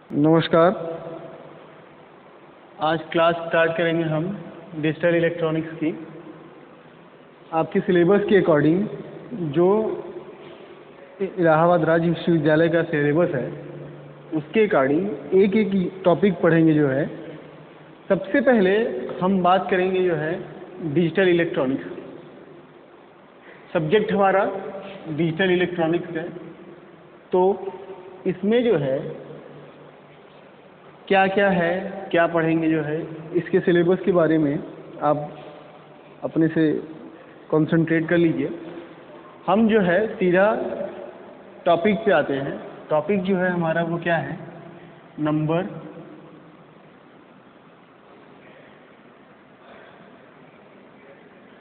नमस्कार। आज class start करेंगे हम डिजिटल इलेक्ट्रॉनिक्स की। आपके सिलेबस के अकॉर्डिंग जो इलाहाबाद राज्य विश्वविद्यालय का सिलेबस है उसके अकॉर्डिंग एक एक टॉपिक पढ़ेंगे। जो है सबसे पहले हम बात करेंगे जो है डिजिटल इलेक्ट्रॉनिक्स। सब्जेक्ट हमारा डिजिटल इलेक्ट्रॉनिक्स है। तो इसमें जो है क्या क्या है, क्या पढ़ेंगे जो है, इसके सिलेबस के बारे में आप अपने से कंसंट्रेट कर लीजिए। हम जो है सीधा टॉपिक पे आते हैं। टॉपिक जो है हमारा वो क्या है, नंबर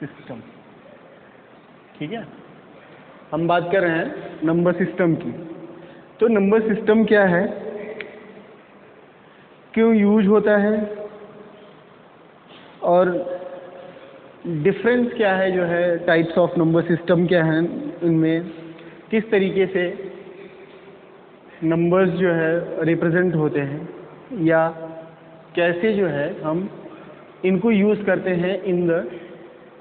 सिस्टम। ठीक है, हम बात कर रहे हैं नंबर सिस्टम की। तो नंबर सिस्टम क्या है, क्यों यूज होता है और डिफरेंस क्या है, जो है टाइप्स ऑफ नंबर सिस्टम क्या हैं, इनमें किस तरीके से नंबर्स जो है रिप्रेजेंट होते हैं या कैसे जो है हम इनको यूज़ करते हैं इन द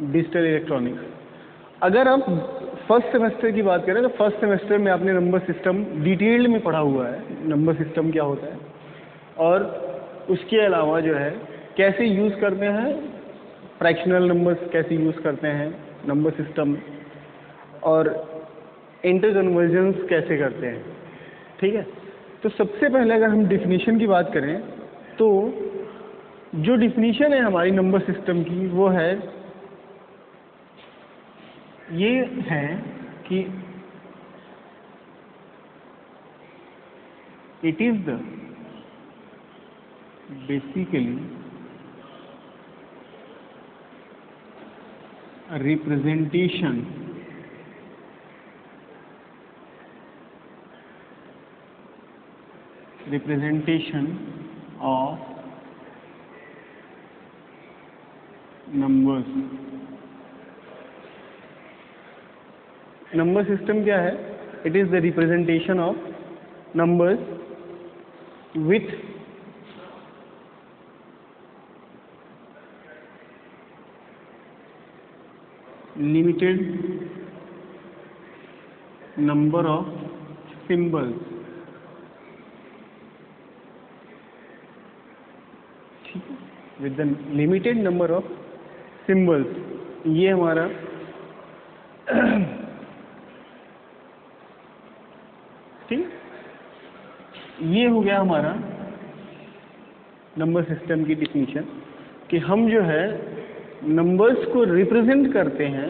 डिजिटल इलेक्ट्रॉनिक्स। अगर आप फर्स्ट सेमेस्टर की बात करें तो फर्स्ट सेमेस्टर में आपने नंबर सिस्टम डिटेल्ड में पढ़ा हुआ है, नंबर सिस्टम क्या होता है और उसके अलावा जो है कैसे यूज़ करते हैं, फ्रैक्शनल नंबर्स कैसे यूज़ करते हैं नंबर सिस्टम, और इंटर कन्वर्जन्स कैसे करते हैं। ठीक है, तो सबसे पहले अगर हम डिफिनीशन की बात करें तो जो डिफिनीशन है हमारी नंबर सिस्टम की वो है, ये है कि it is the basically a representation of numbers। Number system क्या है, it is the representation of numbers with limited number of symbols। ठीक है, with the limited number of symbols. ये हमारा ठीक, ये हो गया हमारा नंबर सिस्टम की डिफिनीशन कि हम जो है नंबर्स को रिप्रेजेंट करते हैं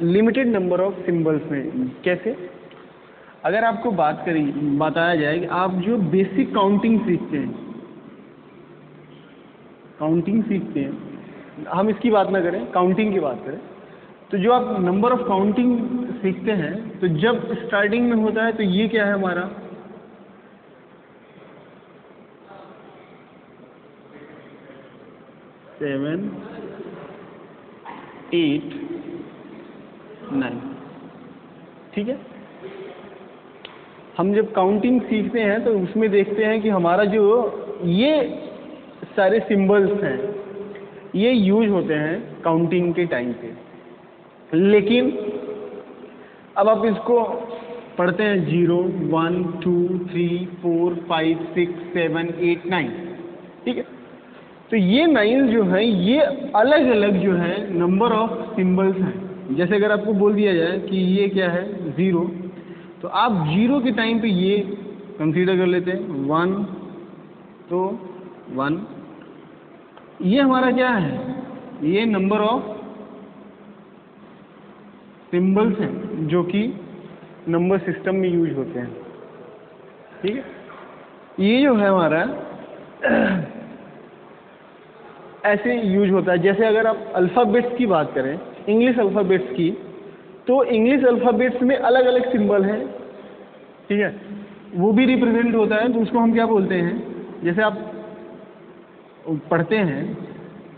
लिमिटेड नंबर ऑफ सिंबल्स में। कैसे, अगर आपको बताया जाए कि आप जो बेसिक काउंटिंग सीखते हैं, हम इसकी बात ना करें, काउंटिंग की बात करें, तो जो आप नंबर ऑफ काउंटिंग सीखते हैं तो जब स्टार्टिंग में होता है तो ये क्या है हमारा 7 8 9। ठीक है, हम जब काउंटिंग सीखते हैं तो उसमें देखते हैं कि हमारा जो ये सारे सिंबल्स हैं ये यूज होते हैं काउंटिंग के टाइम पे। लेकिन अब आप इसको पढ़ते हैं 0 1 2 3 4 5 6 7 8 9। ठीक है, तो ये 9 जो हैं ये अलग अलग जो है नंबर ऑफ सिंबल्स हैं। जैसे अगर आपको बोल दिया जाए कि ये क्या है 0, तो आप 0 के टाइम पे ये कंसीडर कर लेते हैं। 1 तो 1, ये हमारा क्या है, ये नंबर ऑफ सिंबल्स हैं जो कि नंबर सिस्टम में यूज होते हैं। ठीक है, ये जो है हमारा ऐसे यूज होता है। जैसे अगर आप अल्फ़ाबेट्स की बात करें, इंग्लिश अल्फ़ाबेट्स की, तो इंग्लिश अल्फ़ाबेट्स में अलग अलग सिंबल हैं। ठीक है, वो भी रिप्रेजेंट होता है, तो उसको हम क्या बोलते हैं, जैसे आप पढ़ते हैं,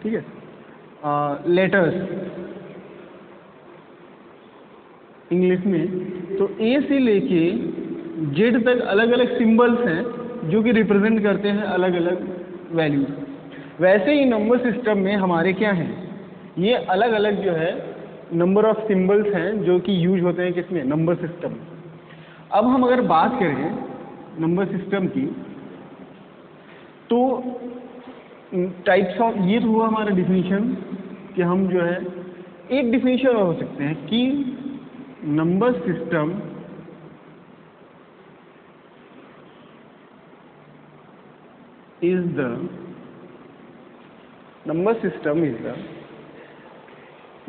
ठीक है, लेटर्स इंग्लिश में, तो ए से लेके जेड तक अलग अलग सिंबल्स हैं जो कि रिप्रेजेंट करते हैं अलग अलग वैल्यू। वैसे ही नंबर सिस्टम में हमारे क्या हैं, ये अलग अलग जो है नंबर ऑफ सिंबल्स हैं जो कि यूज होते हैं किसमें, नंबर सिस्टम। अब हम अगर बात करें नंबर सिस्टम की, तो टाइप्स ऑफ, ये तो हुआ हमारा डिफिनीशन कि हम जो है, एक डिफिनीशन और हो सकते हैं कि number system is the number system is the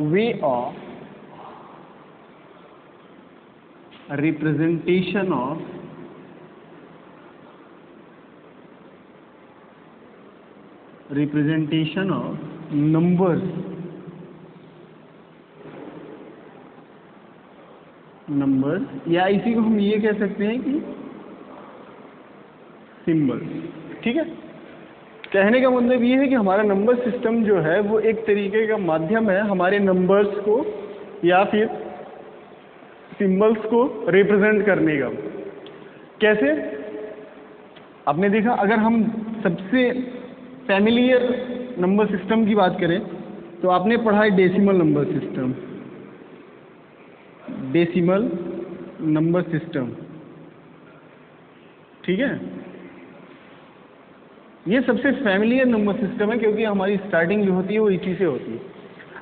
way of representation of numbers या इसी को हम ये कह सकते हैं कि सिंबल। ठीक है, कहने का मतलब ये है कि हमारा नंबर सिस्टम जो है वो एक तरीके का माध्यम है हमारे नंबर्स को या फिर सिंबल्स को रिप्रेजेंट करने का। कैसे? आपने देखा, अगर हम सबसे फैमिलियर नंबर सिस्टम की बात करें तो आपने पढ़ा है decimal number system. Decimal number system, ठीक है, ये सबसे फैमिलियर नंबर सिस्टम है क्योंकि हमारी स्टार्टिंग जो होती है वो इसी से होती है।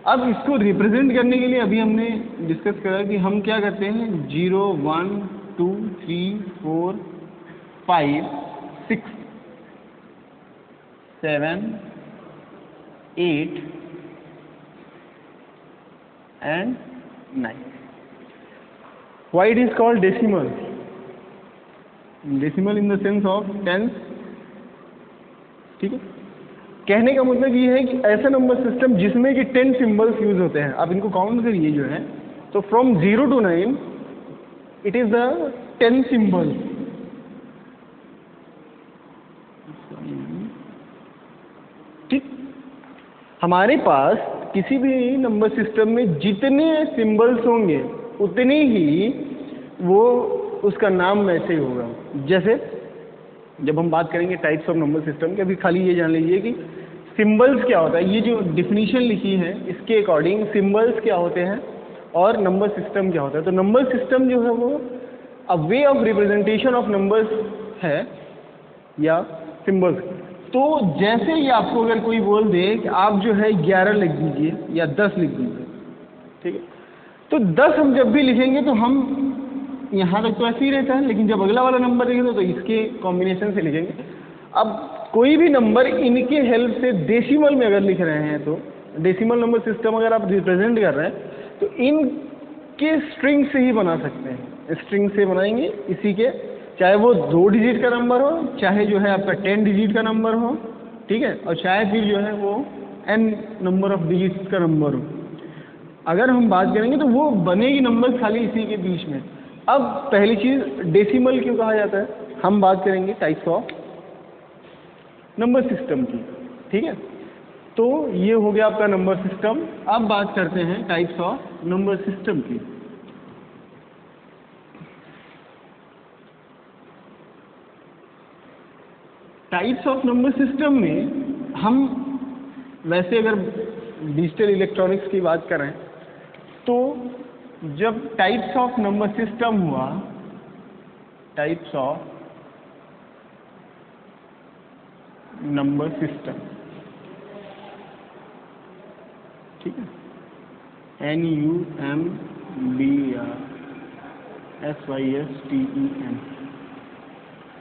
अब इसको रिप्रेजेंट करने के लिए अभी हमने डिस्कस करा कि हम क्या करते हैं, 0 1 2 3 4 5 6 7 8 and 9। Why it is called decimal? Decimal in the sense of tens। ठीक है, कहने का मतलब ये है कि ऐसा नंबर सिस्टम जिसमें कि 10 सिंबल्स यूज होते हैं। आप इनको काउंट करिए जो है, तो from 0 to 9 it is the 10 symbol. ठीक, हमारे पास किसी भी नंबर सिस्टम में जितने सिंबल्स होंगे उतने ही वो उसका नाम वैसे ही होगा। जैसे जब हम बात करेंगे टाइप्स ऑफ नंबर सिस्टम के, अभी खाली ये जान लीजिए कि सिंबल्स क्या होता है। ये जो डिफिनीशन लिखी है इसके अकॉर्डिंग सिंबल्स क्या होते हैं और नंबर सिस्टम क्या होता है। तो नंबर सिस्टम जो है वो a way of representation of numbers है या सिंबल्स। तो जैसे ही आपको अगर कोई बोल दे कि आप जो है 11 लिख दीजिए या 10 लिख दीजिए, ठीक है, तो 10 हम जब भी लिखेंगे तो हम यहाँ तक तो ऐसे ही रहता है, लेकिन जब अगला वाला नंबर लिखेंगे तो इसके कॉम्बिनेशन से लिखेंगे। अब कोई भी नंबर इनके हेल्प से डेसिमल में अगर लिख रहे हैं, तो डेसिमल नंबर सिस्टम अगर आप रिप्रेजेंट कर रहे हैं तो इनके स्ट्रिंग से ही बना सकते हैं। स्ट्रिंग से बनाएंगे इसी के, चाहे वो 2 डिजिट का नंबर हो, चाहे जो है आपका 10 डिजिट का नंबर हो, ठीक है, और चाहे फिर जो है वो n नंबर ऑफ डिजिट्स का नंबर हो। अगर हम बात करेंगे तो वो बनेगी नंबर खाली इसी के बीच में। अब पहली चीज़, डेसिमल क्यों कहा जाता है, हम बात करेंगे टाइप्स ऑफ नंबर सिस्टम की। ठीक है, तो ये हो गया आपका नंबर सिस्टम। अब बात करते हैं टाइप्स ऑफ नंबर सिस्टम की। टाइप्स ऑफ नंबर सिस्टम में हम वैसे अगर डिजिटल इलेक्ट्रॉनिक्स की बात करें तो जब टाइप्स ऑफ नंबर सिस्टम हुआ, टाइप्स ऑफ नंबर सिस्टम, ठीक है, NUMBRSYSTEM।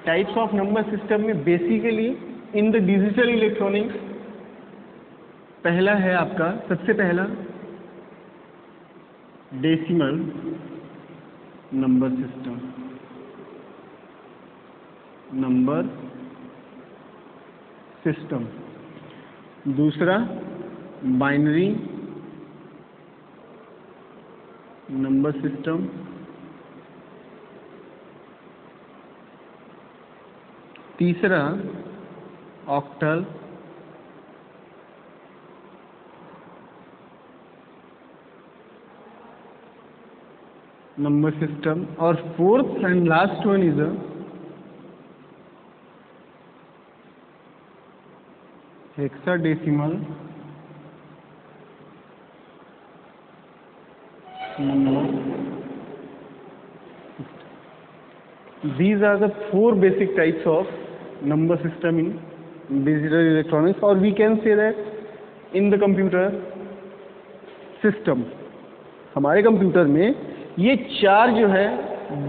Types of number system में basically in the digital electronics पहला है आपका, सबसे पहला decimal number system, number system. दूसरा बाइनरी नंबर सिस्टम। तीसरा ऑक्टल नंबर सिस्टम। और fourth and last one is a hexadecimal number. These are the four basic types of number system in digital electronics, or we can say that in the computer system। हमारे computer में ये चार जो है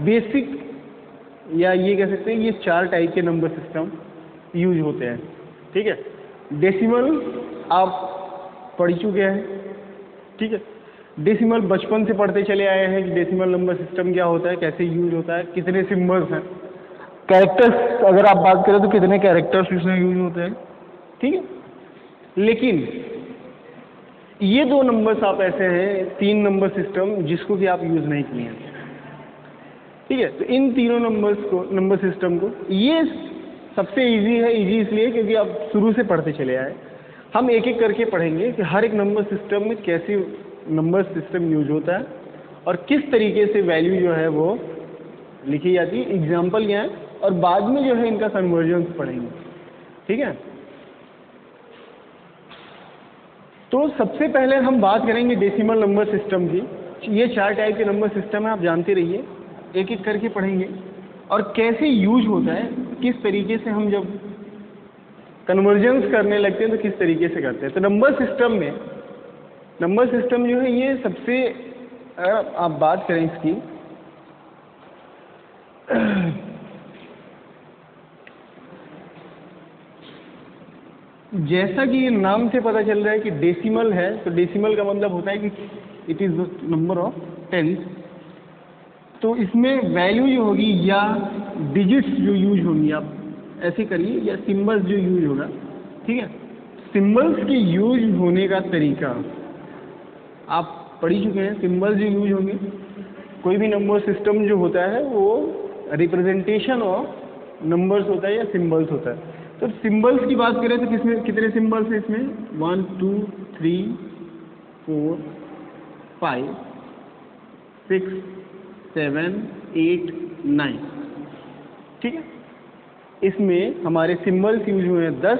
basic, या ये कह सकते हैं ये चार टाइप के नंबर सिस्टम यूज होते हैं। ठीक है, डेसिमल आप पढ़ चुके हैं। ठीक है, डेसिमल बचपन से पढ़ते चले आए हैं कि डेसिमल नंबर सिस्टम क्या होता है, कैसे यूज होता है, कितने सिम्बल्स हैं। कैरेक्टर्स अगर आप बात करें तो कितने कैरेक्टर्स इसमें यूज होते हैं। ठीक है, लेकिन ये दो नंबर्स आप ऐसे हैं, तीन नंबर सिस्टम जिसको कि आप यूज नहीं किए हैं। ठीक है, तो इन तीनों नंबर्स को, नंबर सिस्टम को, ये सबसे इजी है। इजी इसलिए क्योंकि आप शुरू से पढ़ते चले आए। हम एक एक करके पढ़ेंगे कि हर एक नंबर सिस्टम में कैसे नंबर सिस्टम यूज होता है और किस तरीके से वैल्यू जो है वो लिखी जाती है, एग्जाम्पल क्या है, और बाद में जो है इनका कन्वर्जन पढ़ेंगे। ठीक है, तो सबसे पहले हम बात करेंगे डेसिमल नंबर सिस्टम की। ये चार टाइप के नंबर सिस्टम है, आप जानते रहिए, एक एक करके पढ़ेंगे और कैसे यूज होता है, किस तरीके से हम जब कन्वर्जन्स करने लगते हैं तो किस तरीके से करते हैं। तो नंबर सिस्टम में, नंबर सिस्टम जो है ये सबसे, अगर आप बात करें इसकी, जैसा कि ये नाम से पता चल रहा है कि डेसिमल है, तो डेसिमल का मतलब होता है कि it is the number of tens. तो इसमें वैल्यू जो होगी या डिजिट्स जो यूज होंगी, आप ऐसे करिए, या सिंबल्स जो यूज होगा। ठीक है, सिंबल्स के यूज होने का तरीका आप पढ़ ही चुके हैं। सिंबल्स जो यूज होंगे, कोई भी नंबर सिस्टम जो होता है वो रिप्रेजेंटेशन ऑफ नंबर्स होता है या सिंबल्स होता है। तो सिंबल्स की बात करें तो किसमें कितने सिंबल्स हैं इसमें, 1 2 3 4 5 6 7 8 9। ठीक है, इसमें हमारे सिंबल्स यूज हुए हैं 10।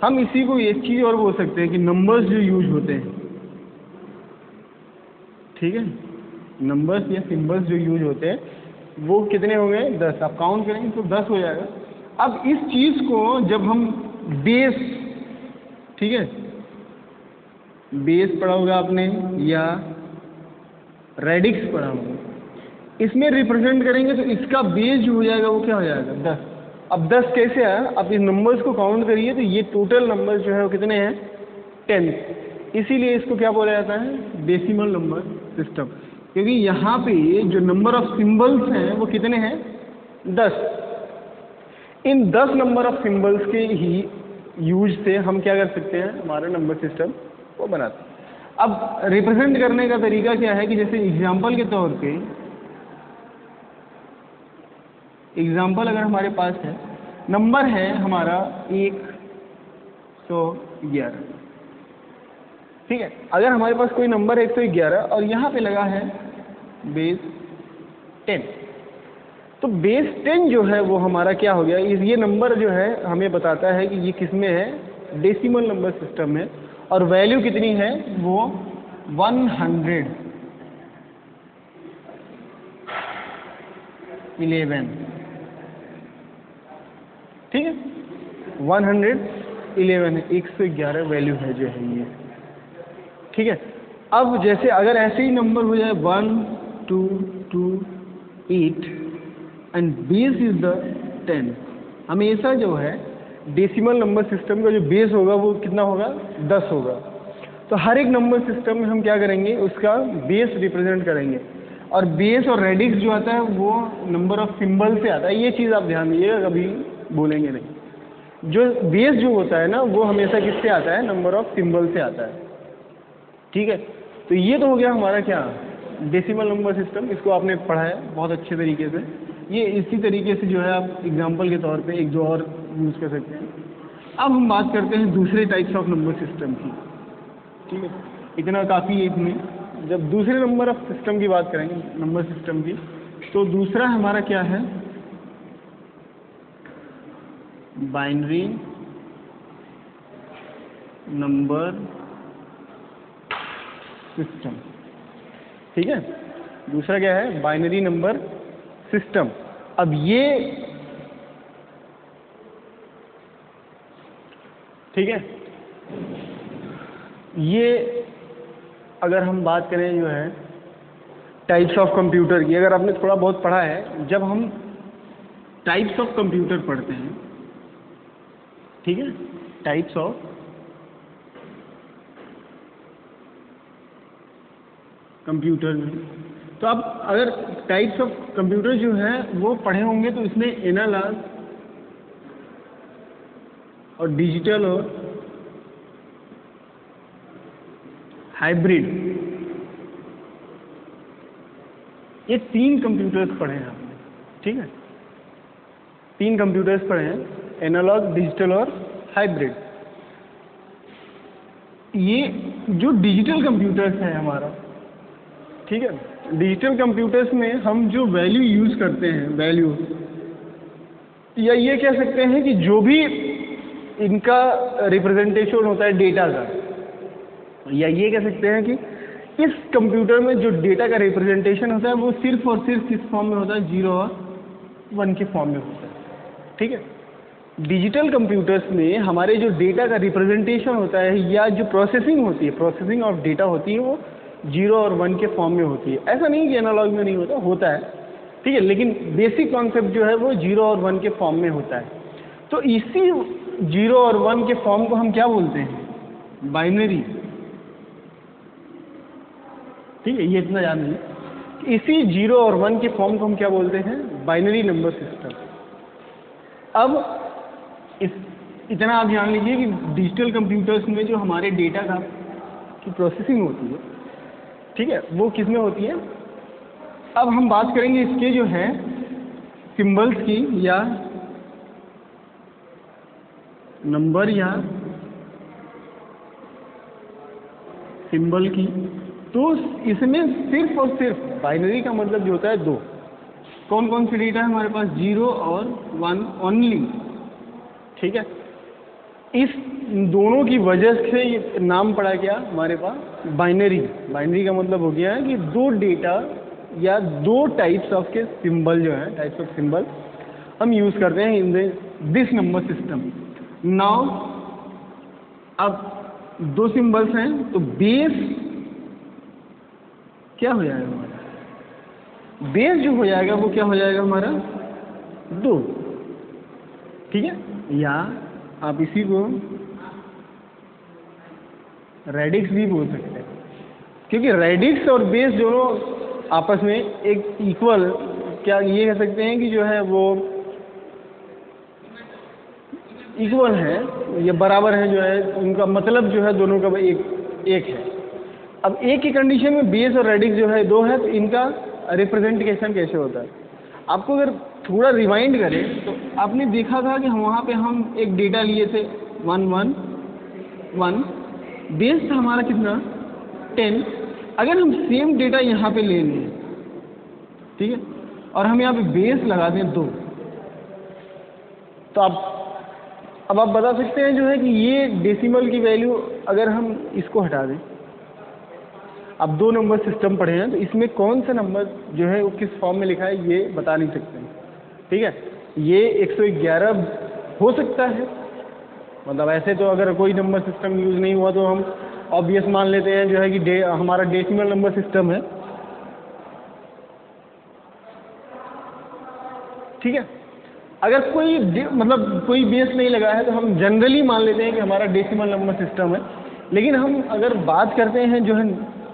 हम इसी को एक चीज़ और बोल सकते हैं कि नंबर्स जो यूज होते हैं, ठीक है, नंबर्स या सिंबल्स जो यूज होते हैं वो कितने हो गए, 10। आप काउंट करेंगे तो 10 हो जाएगा। अब इस चीज़ को जब हम बेस, ठीक है, बेस पढ़ा होगा आपने या रेडिक्स पढ़ा होगा, इसमें रिप्रेजेंट करेंगे तो इसका बेस जो हो जाएगा वो क्या हो जाएगा, 10। अब 10 कैसे आया, आप इस नंबर्स को काउंट करिए तो ये टोटल नंबर्स जो है वो कितने हैं, 10। इसीलिए इसको क्या बोला जाता है, डेसिमल नंबर सिस्टम, क्योंकि यहाँ पे जो नंबर ऑफ सिंबल्स हैं वो कितने हैं, 10। इन 10 नंबर ऑफ सिंबल्स के ही यूज से हम क्या कर सकते हैं, हमारा नंबर सिस्टम वो बनाते हैं। अब रिप्रेजेंट करने का तरीका क्या है कि जैसे एग्जाम्पल के तौर पे, एग्जाम्पल अगर हमारे पास है, नंबर है हमारा 111। ठीक है, अगर हमारे पास कोई नंबर है 111 और यहाँ पे लगा है बेस 10, तो बेस 10 जो है वो हमारा क्या हो गया, ये नंबर जो है हमें बताता है कि ये किस में है, डेसिमल नंबर सिस्टम में, और वैल्यू कितनी है वो 111। ठीक है, 111 है, 111 वैल्यू है जो है ये। ठीक है, अब जैसे अगर ऐसे ही नंबर हो जाए 1 2 2 8 एंड बेस इज द 10, हमेशा जो है डेसिमल नंबर सिस्टम का जो बेस होगा वो कितना होगा, 10 होगा। तो हर एक नंबर सिस्टम में हम क्या करेंगे, उसका बेस रिप्रेजेंट करेंगे, और बेस और रेडिक्स जो आता है वो नंबर ऑफ सिंबल से आता है। ये चीज़ आप ध्यान दीजिएगा, कभी बोलेंगे नहीं। जो बेस जो होता है ना वो हमेशा किससे आता है, नंबर ऑफ सिंबल से आता है। ठीक है, तो ये तो हो गया हमारा क्या, डेसिमल नंबर सिस्टम। इसको आपने पढ़ा है बहुत अच्छे तरीके से। ये इसी तरीके से जो है आप एग्जाम्पल के तौर पे एक दो और यूज़ कर सकते हैं। अब हम बात करते हैं दूसरे टाइप्स ऑफ नंबर सिस्टम की। ठीक है, इतना काफ़ी है इसमें। जब दूसरे नंबर ऑफ सिस्टम की बात करेंगे, नंबर सिस्टम की, तो दूसरा हमारा क्या है, बाइनरी नंबर सिस्टम। ठीक है, दूसरा क्या है, बाइनरी नंबर सिस्टम। अब ये ठीक है, ये अगर हम बात करें जो है टाइप्स ऑफ कंप्यूटर की, अगर आपने थोड़ा बहुत पढ़ा है, जब हम टाइप्स ऑफ कंप्यूटर पढ़ते हैं, ठीक है, टाइप्स ऑफ कंप्यूटर में, तो आप अगर टाइप्स ऑफ कंप्यूटर जो है वो पढ़े होंगे तो इसमें एनालॉग और डिजिटल और हाइब्रिड, ये 3 कंप्यूटर्स पढ़े हैं आपने। ठीक है, 3 कंप्यूटर्स पढ़े हैं, एनालॉग, डिजिटल और हाइब्रिड। ये जो डिजिटल कंप्यूटर्स है हमारा, ठीक है, डिजिटल कंप्यूटर्स में हम जो वैल्यू यूज़ करते हैं, वैल्यू, या ये कह सकते हैं कि जो भी इनका रिप्रेजेंटेशन होता है डेटा का, या ये कह सकते हैं कि इस कंप्यूटर में जो डेटा का रिप्रेजेंटेशन होता है वो सिर्फ और सिर्फ किस फॉर्म में होता है, 0 और 1 के फॉर्म में होता है। ठीक है, डिजिटल कंप्यूटर्स में हमारे जो डेटा का रिप्रेजेंटेशन होता है या जो प्रोसेसिंग होती है, प्रोसेसिंग ऑफ डेटा होती है, वो 0 और 1 के फॉर्म में होती है। ऐसा नहीं कि एनालॉग में नहीं होता, होता है, ठीक है, लेकिन बेसिक कॉन्सेप्ट जो है वो 0 और 1 के फॉर्म में होता है। तो इसी 0 और 1 के फॉर्म को हम क्या बोलते हैं, बाइनरी। ठीक है, ये इतना याद नहीं, इसी 0 और 1 के फॉर्म को हम क्या बोलते हैं, बाइनरी नंबर सिस्टम। अब इतना आप जान लीजिए कि डिजिटल कंप्यूटर्स में जो हमारे डेटा का की प्रोसेसिंग होती है, ठीक है, वो किस में होती है। अब हम बात करेंगे इसके जो है सिंबल्स की, या नंबर या सिंबल की। तो इसमें सिर्फ और सिर्फ बाइनरी का मतलब जो होता है 2। कौन कौन सी डेटा है हमारे पास, 0 और 1 ओनली। ठीक है, इस दोनों की वजह से ये नाम पड़ा क्या हमारे पास, बाइनरी। बाइनरी का मतलब हो गया है कि 2 डेटा या 2 टाइप्स ऑफ के सिंबल जो है, टाइप्स ऑफ सिंबल हम यूज़ करते हैं in this number system. Now अब 2 सिंबल्स हैं, तो बेस क्या हो जाएगा हमारा, बेस जो हो जाएगा वो क्या हो जाएगा हमारा 2। ठीक है, या आप इसी को रेडिक्स भी बोल सकते हैं, क्योंकि रेडिक्स और बेस दोनों आपस में एक इक्वल, क्या ये कह सकते हैं कि जो है वो इक्वल है या बराबर है, जो है उनका मतलब जो है दोनों का एक है। अब एक ही कंडीशन में बेस और रेडिक्स जो है 2 है, तो इनका रिप्रेजेंटेशन कैसे होता है। आपको अगर थोड़ा रिवाइंड करें तो आपने देखा था कि वहाँ पे हम एक डेटा लिए थे 1 1 1, बेस था हमारा कितना 10। अगर हम सेम डेटा यहाँ पे ले लें, ठीक है, और हम यहाँ पे बेस लगा दें 2, तो अब आप बता सकते हैं जो है कि ये डेसिमल की वैल्यू, अगर हम इसको हटा दें, अब 2 नंबर सिस्टम पढ़े हैं, तो इसमें कौन सा नंबर जो है वो किस फॉर्म में लिखा है ये बता नहीं सकते हैं। ठीक है, ये 111 हो सकता है, मतलब ऐसे तो अगर कोई नंबर सिस्टम यूज़ नहीं हुआ तो हम ऑब्वियस मान लेते हैं जो है कि हमारा डेसिमल नंबर सिस्टम है। ठीक है, अगर कोई मतलब कोई बेस नहीं लगा है तो हम जनरली मान लेते हैं कि हमारा डेसिमल नंबर सिस्टम है। लेकिन हम अगर बात करते हैं जो है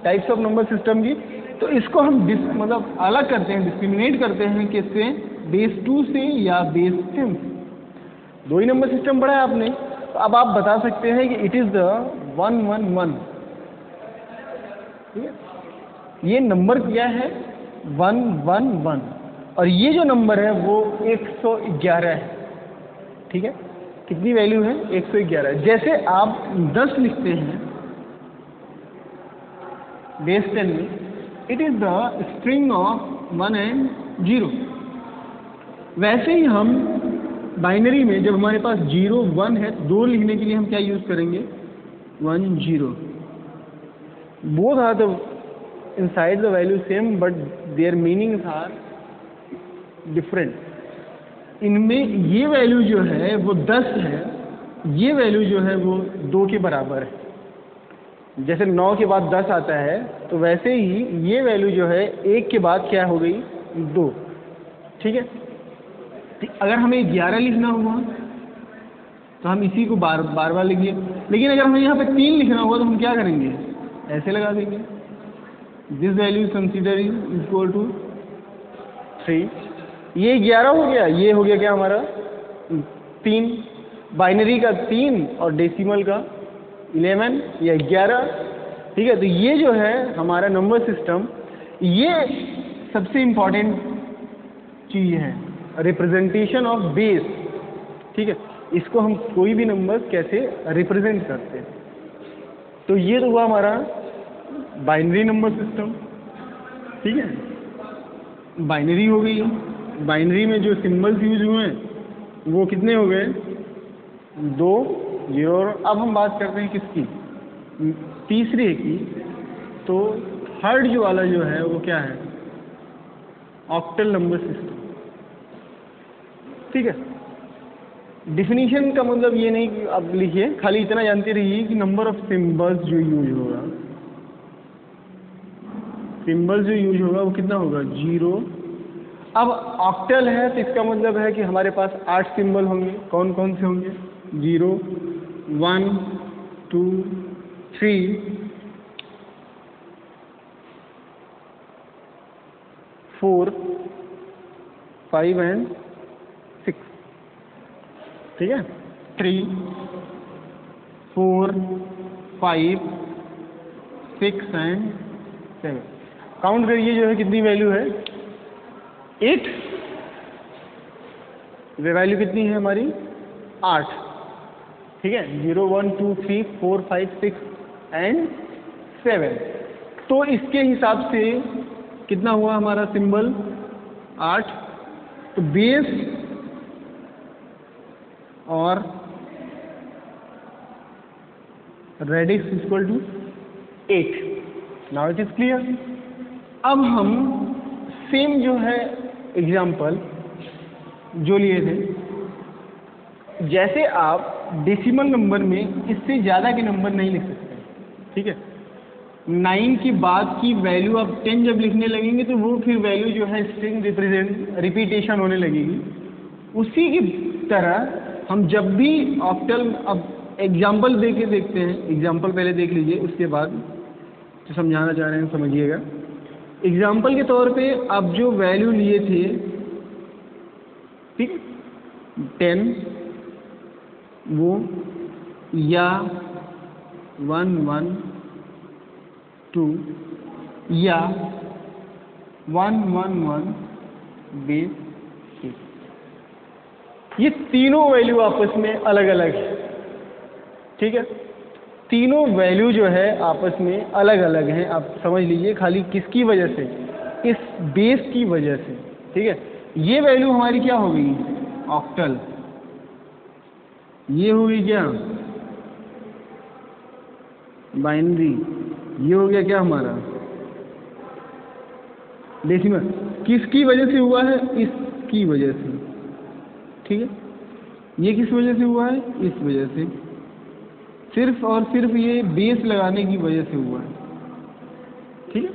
टाइप्स ऑफ नंबर सिस्टम की, तो इसको हम मतलब अलग करते हैं, डिस्क्रिमिनेट करते हैं किससे, बेस 2 से या बेस 10 से। 2 ही नंबर सिस्टम पढ़ा है आपने, तो अब आप बता सकते हैं कि इट इज़ द 1 1 1। ठीक है, ये नंबर क्या है 1 1 1, और ये जो नंबर है वो 111 है। ठीक है, कितनी वैल्यू है 111। जैसे आप 10 लिखते हैं बेस 10 में, it is the string of 1 and 0। वैसे ही हम बाइनरी में जब हमारे पास 0 1 है, 2 लिखने के लिए हम क्या यूज़ करेंगे, 1 0. Both are the inside the value same but their meanings are different. इनमें ये वैल्यू जो है वो 10 है, ये वैल्यू जो है वो 2 के बराबर है. जैसे 9 के बाद 10 आता है तो वैसे ही ये वैल्यू जो है 1 के बाद क्या हो गई 2. ठीक है. तो अगर हमें 11 लिखना हुआ तो हम इसी को बार बार लिखिए, लेकिन अगर हमें यहाँ पे 3 लिखना होगा तो हम क्या करेंगे, ऐसे लगा देंगे. This value consider is equal to 3. ये 11 हो गया, ये हो गया क्या हमारा 3. बाइनरी का 3 और डेसिमल का 11 या 11. ठीक है. तो ये जो है हमारा नंबर सिस्टम, ये सबसे इम्पॉर्टेंट चीज़ है, रिप्रेजेंटेशन ऑफ बेस. ठीक है. इसको हम कोई भी नंबर कैसे रिप्रेजेंट करते हैं. तो ये तो हुआ हमारा बाइनरी नंबर सिस्टम. ठीक है. बाइनरी हो गई. बाइनरी में जो सिंबल्स यूज हुए हैं वो कितने हो गए, 2 0. अब हम बात करते हैं किसकी, तीसरे की. तो थर्ड जो वाला जो है वो क्या है, ऑक्टल नंबर सिस्टम. ठीक है. डिफिनीशन का मतलब ये नहीं कि आप लिखिए, खाली इतना जानते रहिए कि नंबर ऑफ सिंबल्स जो यूज होगा, सिंबल्स जो यूज होगा वो कितना होगा 0. अब ऑक्टल है तो इसका मतलब है कि हमारे पास 8 सिंबल होंगे. कौन कौन से होंगे, 0 1 2 3 4 5 एंड 6. ठीक है. 3 4 5 6 एंड 7. काउंट करिए जो है कितनी वैल्यू है, 8. वैल्यू कितनी है हमारी 8. ठीक है. 0 1 2 3 4 5 6 एंड 7. तो इसके हिसाब से कितना हुआ हमारा सिंबल 8. तो बेस और radix equal to 8. Now it is clear. अब हम सेम जो है एग्जाम्पल जो लिए थे, जैसे आप डेसिमल नंबर में इससे ज़्यादा के नंबर नहीं लिख सकते. ठीक है. 9 के बाद की वैल्यू आप 10 जब लिखने लगेंगे तो वो फिर वैल्यू जो है स्ट्रिंग रिप्रेजेंट रिपीटेशन होने लगेगी. उसी की तरह हम जब भी ऑक्टल, अब एग्जाम्पल दे के देखते हैं. एग्जाम्पल पहले देख लीजिए, उसके बाद जो समझाना चाह रहे हैं समझिएगा. एग्जाम्पल के तौर पे आप जो वैल्यू लिए थे, ठीक, 10 वो या 1 1 2 या 1 1 1 बेस 6. ये तीनों वैल्यू आपस में अलग अलग है. ठीक है. तीनों वैल्यू जो है आपस में अलग अलग हैं. आप समझ लीजिए, खाली किसकी वजह से, इस बेस की वजह से. ठीक है. ये वैल्यू हमारी क्या हो गई, ऑक्टल. ये हो गई क्या बाइनरी. ये हो गया क्या हमारा डेसिमल. किसकी वजह से हुआ है, इसकी वजह से. ठीक है. ये किस वजह से हुआ है, इस वजह से. सिर्फ और सिर्फ ये बेस लगाने की वजह से हुआ है. ठीक है.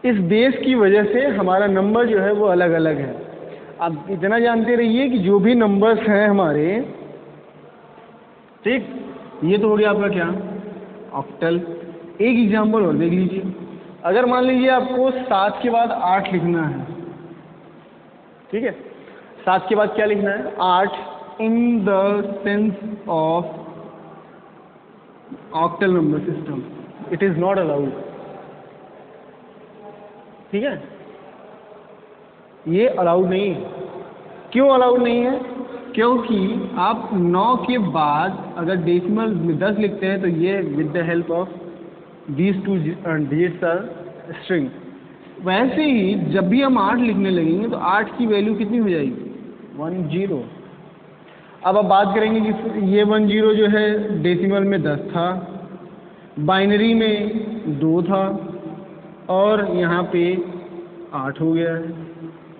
इस बेस की वजह से हमारा नंबर जो है वो अलग अलग है. अब इतना जानते रहिए कि जो भी नंबर्स हैं हमारे, ठीक, ये तो हो गया आपका क्या ऑक्टल. एक एग्जांपल और देख लीजिए. अगर मान लीजिए आपको 7 के बाद 8 लिखना है. ठीक है. 7 के बाद क्या लिखना है, 8 in the sense of octal number system. It is not allowed. ठीक है. ये अलाउड नहीं है. क्यों अलाउड नहीं है, क्योंकि आप 9 के बाद अगर डेसिमल में 10 लिखते हैं तो ये with the help of these 2 digits are string. वैसे ही जब भी हम 8 लिखने लगेंगे तो 8 की वैल्यू कितनी हो जाएगी 1 0. अब आप बात करेंगे कि ये 10 जो है डेसिमल में 10 था, बाइनरी में 2 था और यहाँ पे 8 हो गया है।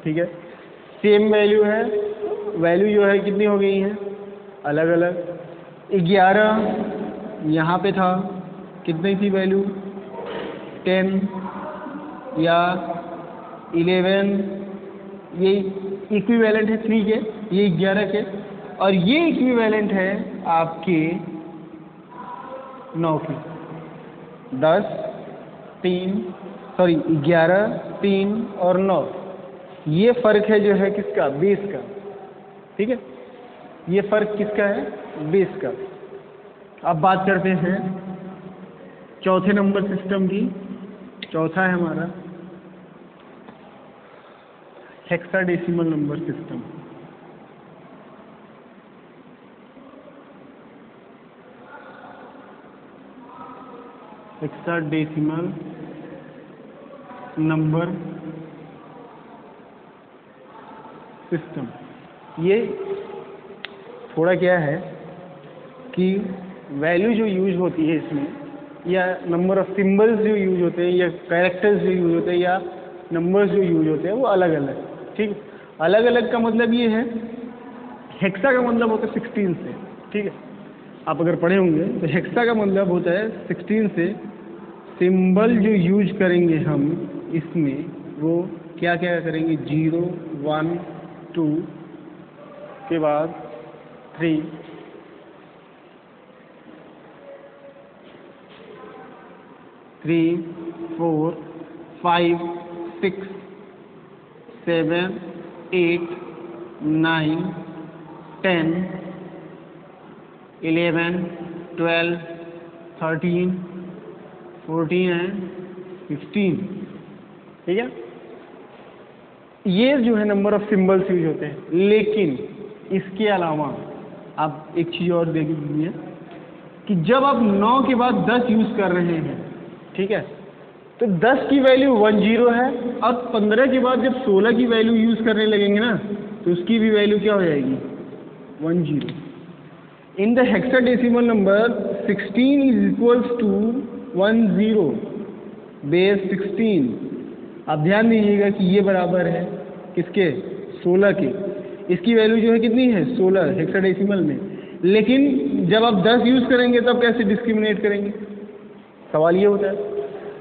ठीक है, सेम वैल्यू है, वैल्यू जो है कितनी हो गई है अलग अलग। 11 यहाँ पे था, कितनी थी वैल्यू 10 या 11, ये इक्विवेलेंट है 3 के, ये 11 के, और ये इक्विवेलेंट है आपके 9 के। 10 3 सॉरी 11 3 और 9, ये फ़र्क है जो है किसका, बेस का। ठीक है, ये फ़र्क किसका है, बेस का। अब बात करते हैं चौथे नंबर सिस्टम की। चौथा है हमारा hexadecimal number system. Hexadecimal number system, ये थोड़ा क्या है कि वैल्यू जो यूज होती है इसमें, या नंबर ऑफ सिंबल्स जो यूज होते हैं, या कैरेक्टर्स जो यूज होते हैं, या नंबर्स जो यूज होते हैं, वो अलग अलग। ठीक, अलग अलग का मतलब ये है, हेक्सा का मतलब होता है 16 से। ठीक है, आप अगर पढ़े होंगे तो हेक्सा का मतलब होता है 16 से। सिंबल जो यूज करेंगे हम इसमें, वो क्या क्या करेंगे, 0 1 2 के बाद 3 3 4 5 6 7 8 9 10 11 12 13 14 एंड 15। ठीक है, ये जो है नंबर ऑफ सिंबल्स यूज होते हैं। लेकिन इसके अलावा आप एक चीज़ और देख लीजिए कि जब आप 9 के बाद 10 यूज़ कर रहे हैं, ठीक है, तो 10 की वैल्यू 10 है, और 15 के बाद जब 16 की वैल्यू यूज़ करने लगेंगे ना, तो उसकी भी वैल्यू क्या हो जाएगी, 10। In the hexadecimal number 16 is equals to 10 base 16। आप ध्यान दीजिएगा कि ये बराबर है किसके, 16 के। इसकी वैल्यू जो है कितनी है, 16 हेक्साडेसिमल में। लेकिन जब आप 10 यूज़ करेंगे तब कैसे डिस्क्रिमिनेट करेंगे, सवाल ये होता है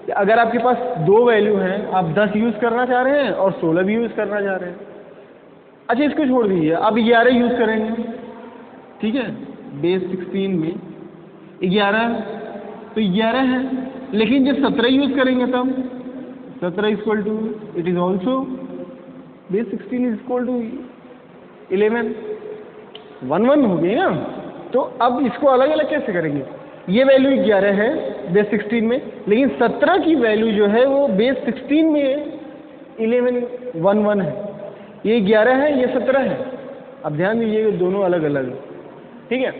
कि अगर आपके पास 2 वैल्यू हैं, आप 10 यूज़ करना चाह रहे हैं और 16 भी यूज़ करना चाह रहे हैं। अच्छा, इसको छोड़ दीजिए, आप 11 यूज़ करेंगे। ठीक है, बेस 16 में 11 तो 11 है, लेकिन जब 17 यूज़ करेंगे तब 17 equal to, it is also base 16 is equal to 11, 1 1 हो गई ना। तो अब इसको अलग अलग कैसे करेंगे, ये वैल्यू 11 है बेस 16 में, लेकिन 17 की वैल्यू जो है वो बेस 16 में 11 1 1 है। ये 11 है, ये 17 है। अब ध्यान दीजिएगा, दोनों अलग अलग है। ठीक है,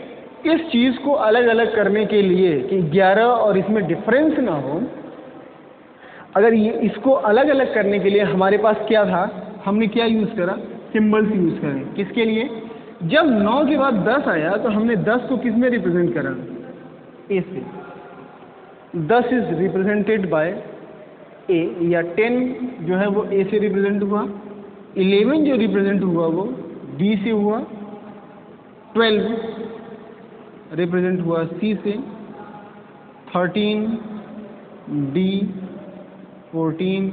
इस चीज़ को अलग अलग करने के लिए कि 11 और इसमें डिफरेंस ना हो, अगर ये इसको अलग अलग करने के लिए हमारे पास क्या था, हमने क्या यूज़ करा, सिंबल्स यूज़ करें। किसके लिए, जब 9 के बाद 10 आया तो हमने 10 को किस में रिप्रेजेंट करा, ए से। 10 इज रिप्रेजेंटेड बाय ए, या 10 जो है वो ए से रिप्रेजेंट हुआ, 11 जो रिप्रेजेंट हुआ वो बी से हुआ, 12 रिप्रेजेंट हुआ सी से, 13 D, 14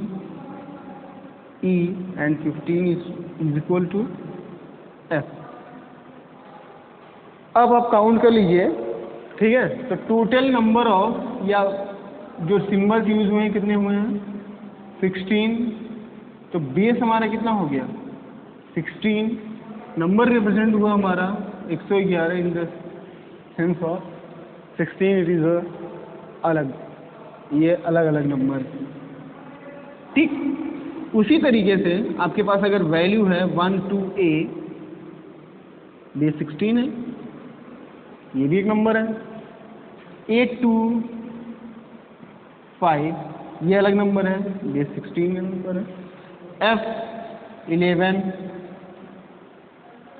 E and 15 is equal to F. अब आप काउंट कर लीजिए। ठीक है, तो टोटल नंबर ऑफ, या जो सिंबल्स यूज हुए हैं कितने हुए हैं, 16। तो बेस हमारा कितना हो गया, 16। नंबर रिप्रेजेंट हुआ हमारा 111 in the sense of 16 it is अलग, ये अलग अलग नंबर। ठीक उसी तरीके से आपके पास अगर वैल्यू है 1 to a, बेस 16 है, ये भी एक नंबर है। 8 to 5 ये अलग नंबर है, बेस 16 का नंबर है। F 11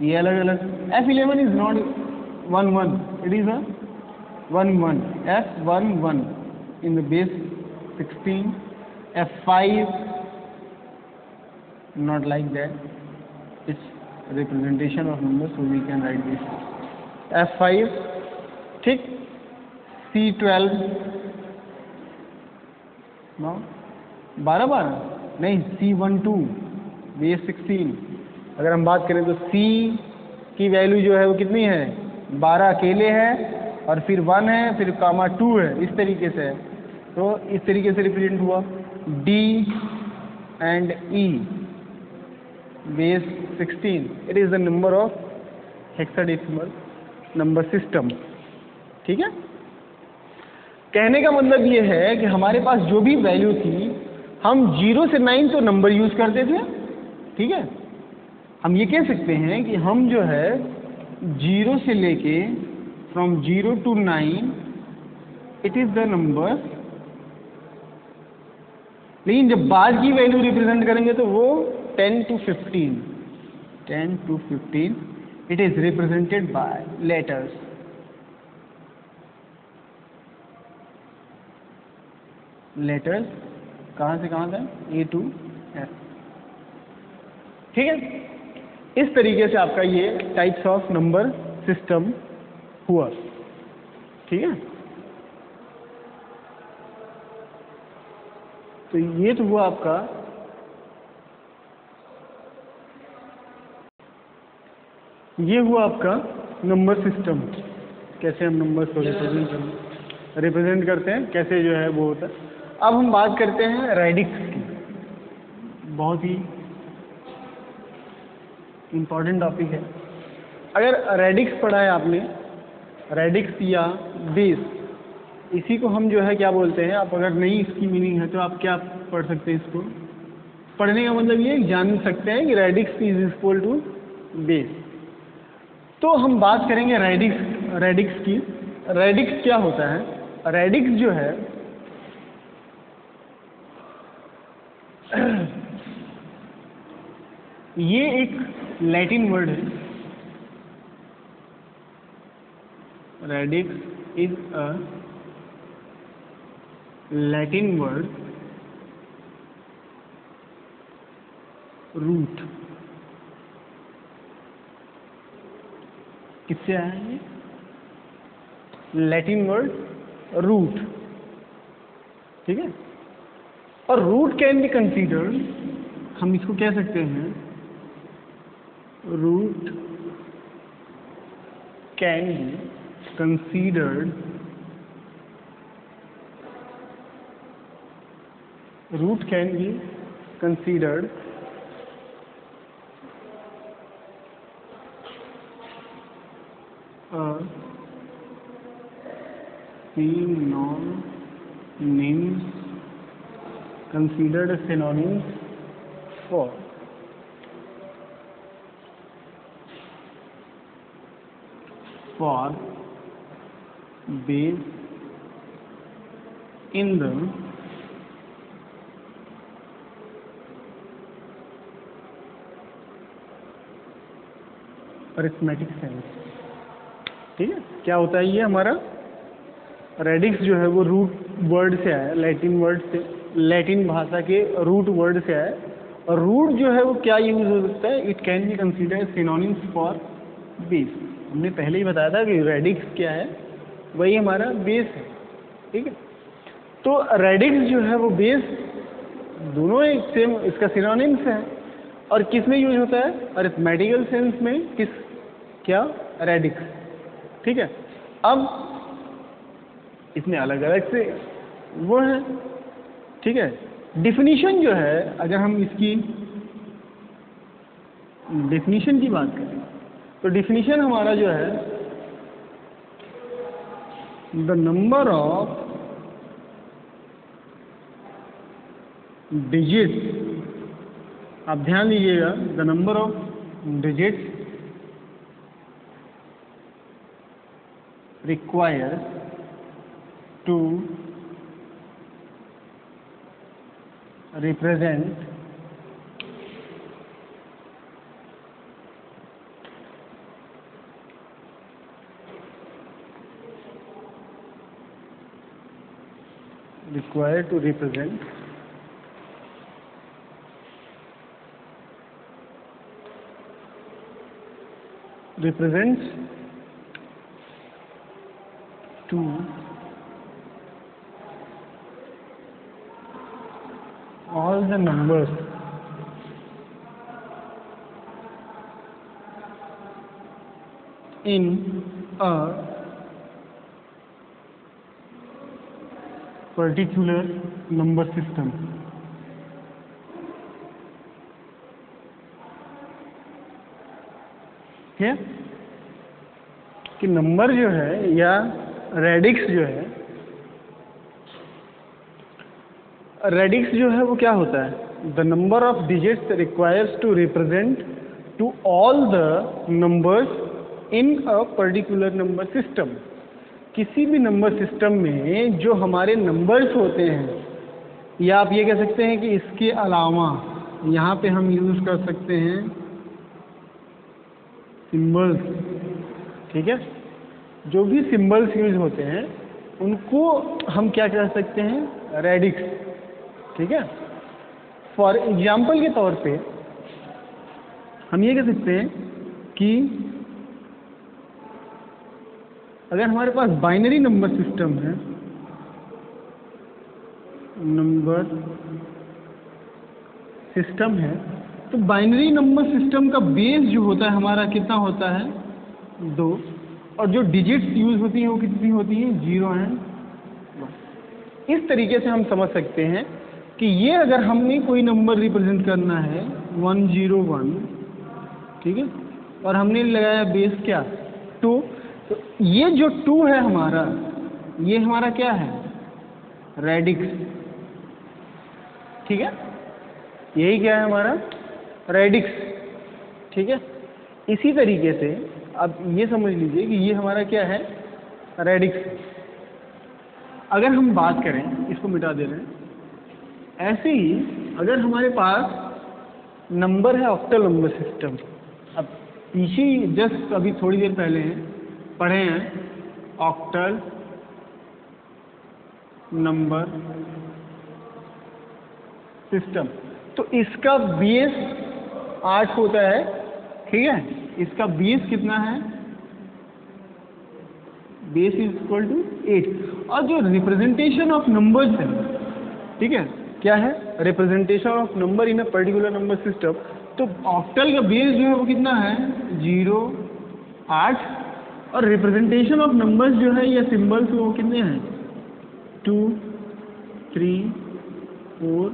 ये अलग अलग। F11 is not 1 1, it is a 1 1, F11 in the base 16, F5 not like that, it's representation of number, so we can write this F5, ठीक। C12 no 12 12 नहीं, C12 base 16। अगर हम बात करें तो C की वैल्यू जो है वो कितनी है, 12 अकेले है, और फिर 1 है, फिर कामा 2 है, इस तरीके से है। तो इस तरीके से रिप्रेजेंट हुआ। D and E base 16, it is the number of hexadecimal number system, ठीक है। कहने का मतलब ये है कि हमारे पास जो भी वैल्यू थी, हम 0 से 9 तो नंबर यूज करते थे, ठीक है। हम ये कह सकते हैं कि हम जो है 0 से लेके from 0 to 9 it is the number, लेकिन जब बाद की वैल्यू रिप्रेजेंट करेंगे तो वो 10 to 15, 10 to 15 it is represented by letters. Letters कहाँ से कहाँ तक, A to F, ठीक है। इस तरीके से आपका ये टाइप्स ऑफ नंबर सिस्टम हुआ, ठीक है। तो ये तो हुआ आपका नंबर सिस्टम, कैसे हम नंबर्स को रिप्रेजेंट करते हैं, कैसे जो है वो होता है। अब हम बात करते हैं रेडिक्स की, बहुत ही इम्पोर्टेंट टॉपिक है। अगर रेडिक्स पढ़ा है आपने, रेडिक्स या बेस, इसी को हम जो है क्या बोलते हैं, आप अगर नहीं इसकी मीनिंग है तो आप क्या पढ़ सकते हैं, इसको पढ़ने का मतलब ये जान सकते हैं कि radix is equal to base. तो हम बात करेंगे रेडिक्स की। रेडिक्स क्या होता है? रेडिक्स जो है ये एक लैटिन वर्ड है। Radix is a Latin word, root. किससे आया है? लैटिन वर्ड रूट, ठीक है। और रूट कैन बी कंसीडर्ड, हम इसको कह सकते हैं root can be considered, root can be considered synonyms, considered a synonyms for base in the arithmetic sense, ठीक है। क्या होता है ये हमारा रेडिक्स जो है वो रूट वर्ड से आया, लैटिन वर्ड से, लैटिन भाषा के रूट वर्ड से आया। और रूट जो है वो क्या यूज हो सकता है? It can be considered synonyms for base. हमने पहले ही बताया था कि रेडिक्स क्या है, वही हमारा बेस है, ठीक है। तो रेडिक्स जो है वो बेस, दोनों एक सेम, इसका सिनोनिम्स है। और किस में यूज होता है? अरिथमेटिकल सेंस में। किस, क्या? रेडिक्स, ठीक है। अब इसमें अलग अलग से वो है, ठीक है। डिफिनीशन जो है, अगर हम इसकी डिफिनीशन की बात करें तो डिफिनीशन हमारा जो है, द नंबर ऑफ डिजिट्स, आप ध्यान दीजिएगा, the number of digits required to represent required to represents to all the numbers in a particular number system. ठीक है कि नंबर जो है या रेडिक्स जो है, रेडिक्स जो है वो क्या होता है? The number of digits requires to represent to all the numbers in a particular number system. किसी भी नंबर सिस्टम में जो हमारे नंबर्स होते हैं, या आप ये कह सकते हैं कि इसके अलावा यहाँ पे हम यूज़ कर सकते हैं सिंबल्स। ठीक है, जो भी सिंबल्स यूज होते हैं उनको हम क्या कह सकते हैं? रेडिक्स। ठीक है, फॉर एग्जाम्पल के तौर पे हम ये कह सकते हैं कि अगर हमारे पास बाइनरी नंबर सिस्टम है, नंबर सिस्टम है, तो बाइनरी नंबर सिस्टम का बेस जो होता है हमारा कितना होता है? 2, और जो डिजिट्स यूज होती हैं वो कितनी होती हैं? 0 एंड 1। इस तरीके से हम समझ सकते हैं कि ये अगर हमने कोई नंबर रिप्रेजेंट करना है 101, ठीक है, और हमने लगाया बेस क्या? 2, तो ये जो 2 है हमारा, ये हमारा क्या है? रेडिक्स। ठीक है, यही क्या है हमारा? रेडिक्स। ठीक है, इसी तरीके से अब ये समझ लीजिए कि ये हमारा क्या है? रेडिक्स। अगर हम बात करें, इसको मिटा दे रहे हैं, ऐसे ही अगर हमारे पास नंबर है ऑक्टल नंबर सिस्टम। अब पीछे जस्ट अभी थोड़ी देर पहले पढ़े हैं ऑक्टल नंबर सिस्टम, तो इसका बेस 8 होता है। ठीक है, इसका बेस कितना है? Base is equal to 8। और जो रिप्रेजेंटेशन ऑफ नंबर्स है, ठीक है, क्या है? Representation of number in a particular number system. तो ऑक्टल का बेस जो है वो कितना है? 0, 8, और रिप्रेजेंटेशन ऑफ नंबर्स जो है या सिंबल्स वो कितने हैं? 2, 3, 4,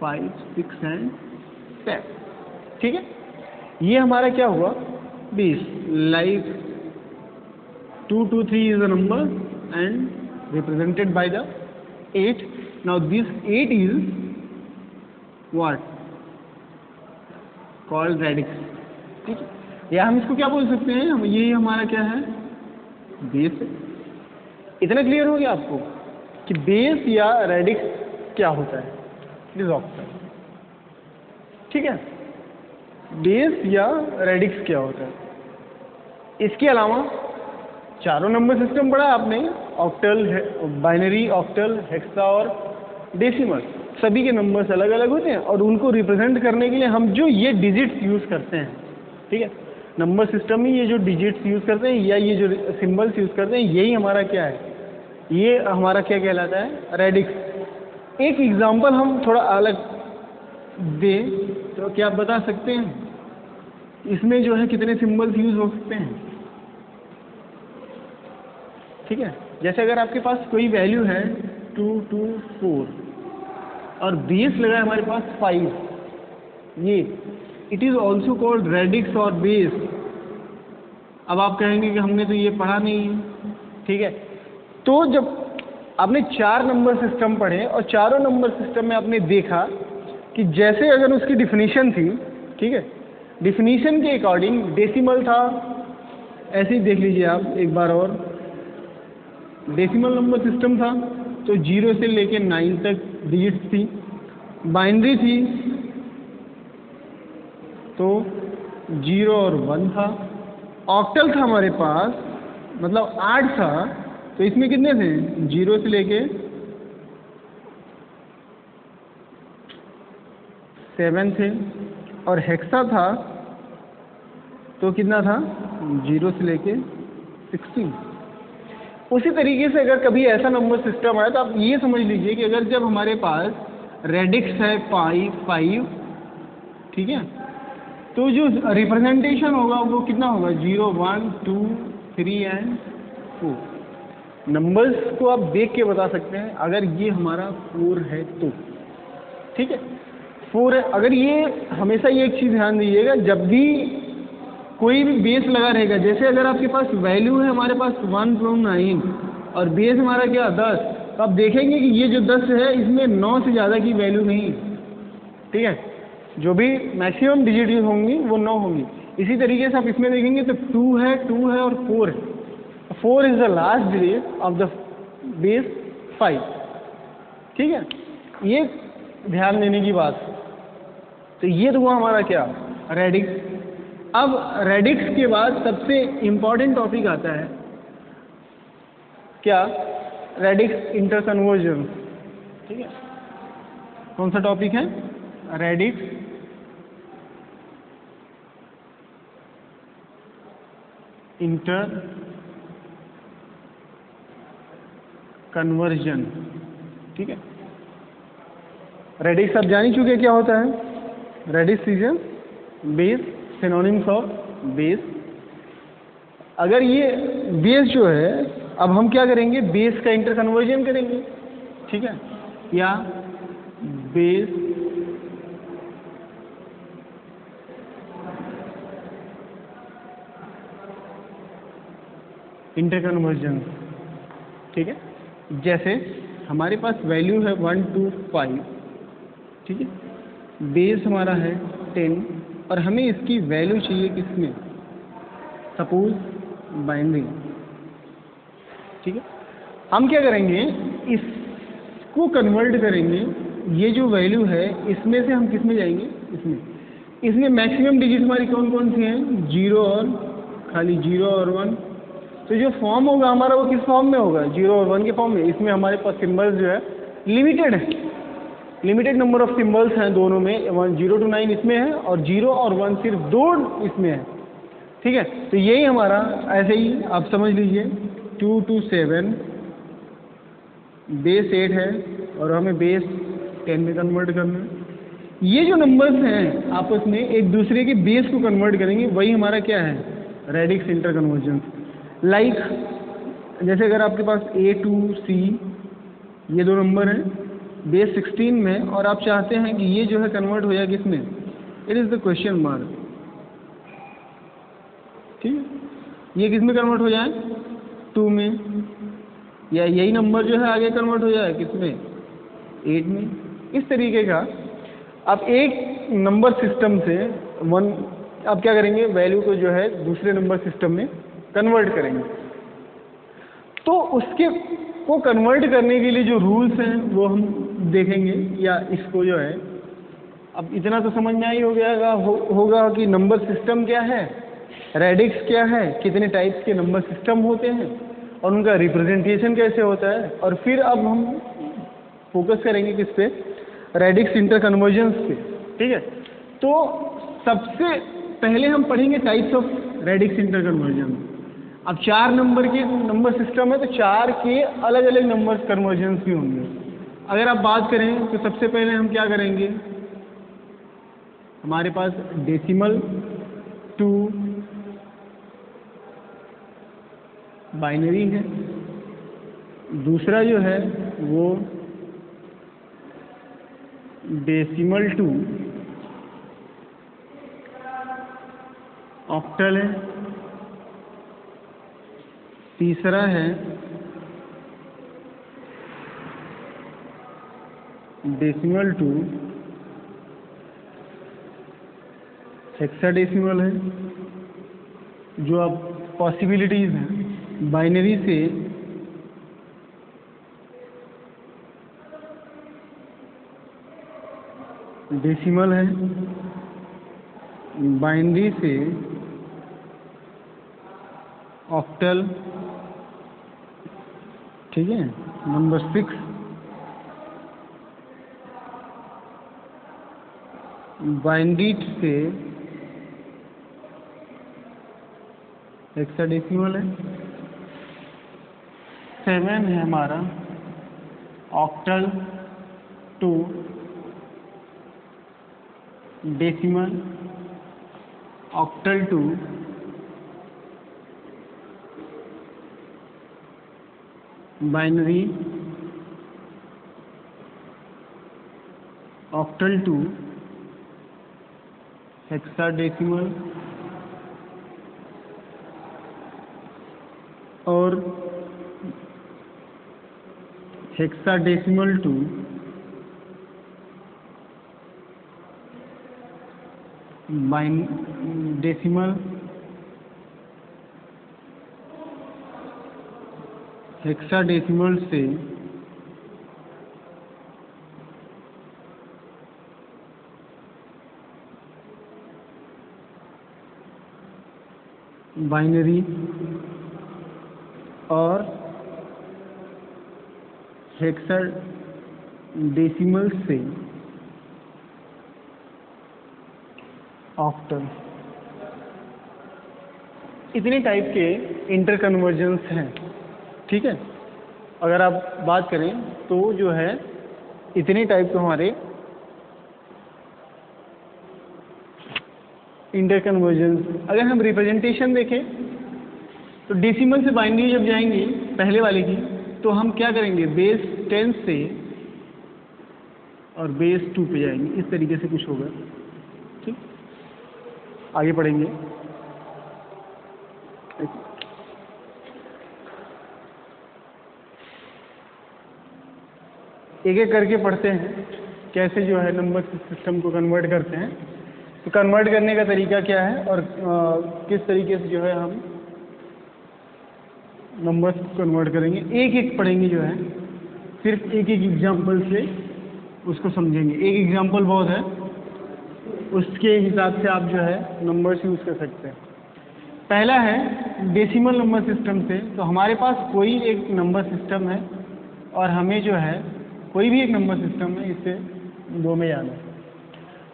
5, 6 एंड 7। ठीक है, ये हमारा क्या हुआ? Base. Like 2, 2, 3 is a number and represented by the 8. Now this 8 is what? Called radix. ठीक है, या हम इसको क्या बोल सकते हैं? हम ये हमारा क्या है? बेस है। इतना क्लियर हो गया आपको कि बेस या रेडिक्स क्या होता है? It is octal. ठीक है, बेस या रेडिक्स क्या होता है? इसके अलावा चारों नंबर सिस्टम पढ़ा आपने, ऑक्टल, बाइनरी, ऑक्टल, हेक्सा और डेसिमल। सभी के नंबर्स अलग अलग होते हैं और उनको रिप्रेजेंट करने के लिए हम जो ये डिजिट्स यूज़ करते हैं, ठीक है, नंबर सिस्टम में ये जो डिजिट्स यूज़ करते हैं या ये जो सिंबल्स यूज़ करते हैं, यही हमारा क्या है? ये हमारा क्या कहलाता है? रेडिक्स। एक एग्जांपल हम थोड़ा अलग दें तो क्या आप बता सकते हैं इसमें जो है कितने सिंबल्स यूज़ हो सकते हैं? ठीक है, जैसे अगर आपके पास कोई वैल्यू है 2, 2, 4 और बेस लगा है हमारे पास 5, ये it is also called radix और बेस। अब आप कहेंगे कि हमने तो ये पढ़ा नहीं है। ठीक है, तो जब आपने 4 नंबर सिस्टम पढ़े और चारों नंबर सिस्टम में आपने देखा कि जैसे अगर उसकी डिफिनीशन थी, ठीक है, डिफिनीशन के अकॉर्डिंग डेसिमल था, ऐसे ही देख लीजिए आप एक बार और, डेसिमल नंबर सिस्टम था तो 0 से लेके 9 तक डिजिट्स थी। बाइनरी थी तो 0 और 1 था। ऑक्टल था हमारे पास, मतलब 8 था, तो इसमें कितने थे? 0 से लेके 7 थे, और हेक्सा था तो कितना था 0 से लेके 16। उसी तरीके से अगर कभी ऐसा नंबर सिस्टम आया तो आप ये समझ लीजिए कि अगर जब हमारे पास रेडिक्स है 5, ठीक है, तो जो रिप्रेजेंटेशन होगा वो कितना होगा 0, 1, 2, 3 एंड 4। नंबर्स को आप देख के बता सकते हैं अगर ये हमारा 4 है तो, ठीक है, 4 है। अगर ये हमेशा ये एक चीज़ ध्यान दीजिएगा, जब भी कोई भी बेस लगा रहेगा, जैसे अगर आपके पास वैल्यू है हमारे पास 1 from 9 और बेस हमारा क्या 10, तो आप देखेंगे कि ये जो 10 है इसमें 9 से ज़्यादा की वैल्यू नहीं, ठीक है, जो भी मैक्सिमम डिजिट होंगी वो 9 होंगी। इसी तरीके से आप इसमें देखेंगे तो 2 है और 4 है। 4 is the last digit of the base 5, ठीक है, ये ध्यान देने की बात है। तो ये तो हुआ हमारा क्या रेडिक्स। अब रेडिक्स के बाद सबसे इम्पॉर्टेंट टॉपिक आता है क्या, रेडिक्स इंटरकन्वर्जन, ठीक है। कौन सा टॉपिक है, रेडिक्स इंटर कन्वर्जन, ठीक है। रेडिक्स आप जान ही चुके क्या होता है, radix is base, synonyms of base. अगर ये बेस जो है, अब हम क्या करेंगे, बेस का इंटर कन्वर्जन करेंगे, ठीक है, या बेस इंटर कन्वर्जन, ठीक है। जैसे हमारे पास वैल्यू है 1, 2, 5, ठीक है, बेस हमारा है 10 और हमें इसकी वैल्यू चाहिए किसमें, सपोज बाइनरी, ठीक है। हम क्या करेंगे, इसको कन्वर्ट करेंगे, ये जो वैल्यू है इसमें से हम किस में जाएंगे, इसमें मैक्सिमम डिजिट हमारी कौन कौन सी हैं, 0 और खाली 0 और 1। तो जो फॉर्म होगा हमारा वो किस फॉर्म में होगा, 0 और 1 के फॉर्म में। इसमें हमारे पास सिंबल्स जो है लिमिटेड है, लिमिटेड नंबर ऑफ सिंबल्स हैं दोनों में, 0 to 9 इसमें है और 0 और 1 सिर्फ 2 इसमें है, ठीक है। तो यही हमारा, ऐसे ही आप समझ लीजिए 2 to 7 बेस 8 है और हमें बेस 10 में कन्वर्ट करना है। ये जो नंबर्स हैं आपस में एक दूसरे के बेस को कन्वर्ट करेंगे, वही हमारा क्या है, रेडिक्स इंटर कन्वर्जन। लाइक जैसे अगर आपके पास A to C ये दो नंबर हैं बेस 16 में और आप चाहते हैं कि ये जो है कन्वर्ट हो जाए किसमें, it is the question mark, ठीक है। ये किस में कन्वर्ट हो जाए, 2 में, या यही नंबर जो है आगे कन्वर्ट हो जाए किसमें, 8 में। इस तरीके का आप एक नंबर सिस्टम से आप क्या करेंगे, वैल्यू को जो है दूसरे नंबर सिस्टम में कन्वर्ट करेंगे। तो उसके को कन्वर्ट करने के लिए जो रूल्स हैं वो हम देखेंगे, या इसको जो है, अब इतना तो समझ में ही हो गया होगा कि नंबर सिस्टम क्या है, रेडिक्स क्या है, कितने टाइप्स के नंबर सिस्टम होते हैं और उनका रिप्रेजेंटेशन कैसे होता है। और फिर अब हम फोकस करेंगे किस पे, रेडिक्स इंटर कन्वर्जन पे, ठीक है। तो सबसे पहले हम पढ़ेंगे types of radix inter conversion. अब 4 नंबर के नंबर सिस्टम है तो 4 के अलग अलग नंबर कन्वर्जन्स भी होंगे। अगर आप बात करें तो सबसे पहले हम क्या करेंगे, हमारे पास डेसिमल टू बाइनरी है, दूसरा जो है वो डेसिमल टू ऑक्टल है, तीसरा है डेसिमल टू हेक्साडेसिमल है। जो अब पॉसिबिलिटीज़ हैं बाइनरी से डेसिमल है, बाइनरी से ऑक्टल, ठीक है। नंबर 6 बाइनरी से हेक्साडेसिमल है, 7 है हमारा octal to decimal, octal to binary, octal to hexadecimal और हेक्साडेसिमल टू डेसिमल, हेक्साडेसिमल से बाइनरी और हेक्साडेसिमल से ऑक्टल। इतने टाइप के इंटर कन्वर्जन्स हैं, ठीक है। अगर आप बात करें तो जो है इतने टाइप के हमारे इंटर कन्वर्जन्स। अगर हम रिप्रेजेंटेशन देखें तो डेसिमल से बाइनरी जब जाएंगे पहले वाले की, तो हम क्या करेंगे, बेस 10 से और बेस 2 पे जाएंगे, इस तरीके से कुछ होगा। ठीक, आगे पढ़ेंगे। एक एक करके पढ़ते हैं कैसे जो है नंबर सिस्टम को कन्वर्ट करते हैं। तो कन्वर्ट करने का तरीका क्या है और किस तरीके से जो है हम नंबर्स को कन्वर्ट करेंगे, एक एक पढ़ेंगे जो है, सिर्फ एक एक एग्जाम्पल से उसको समझेंगे। एक एग्जाम्पल बहुत है, उसके हिसाब से आप जो है नंबर्स यूज़ कर सकते हैं। पहला है डेसिमल नंबर सिस्टम से। तो हमारे पास कोई एक नंबर सिस्टम है और हमें जो है कोई भी एक नंबर सिस्टम है, इससे 2 में जाना है।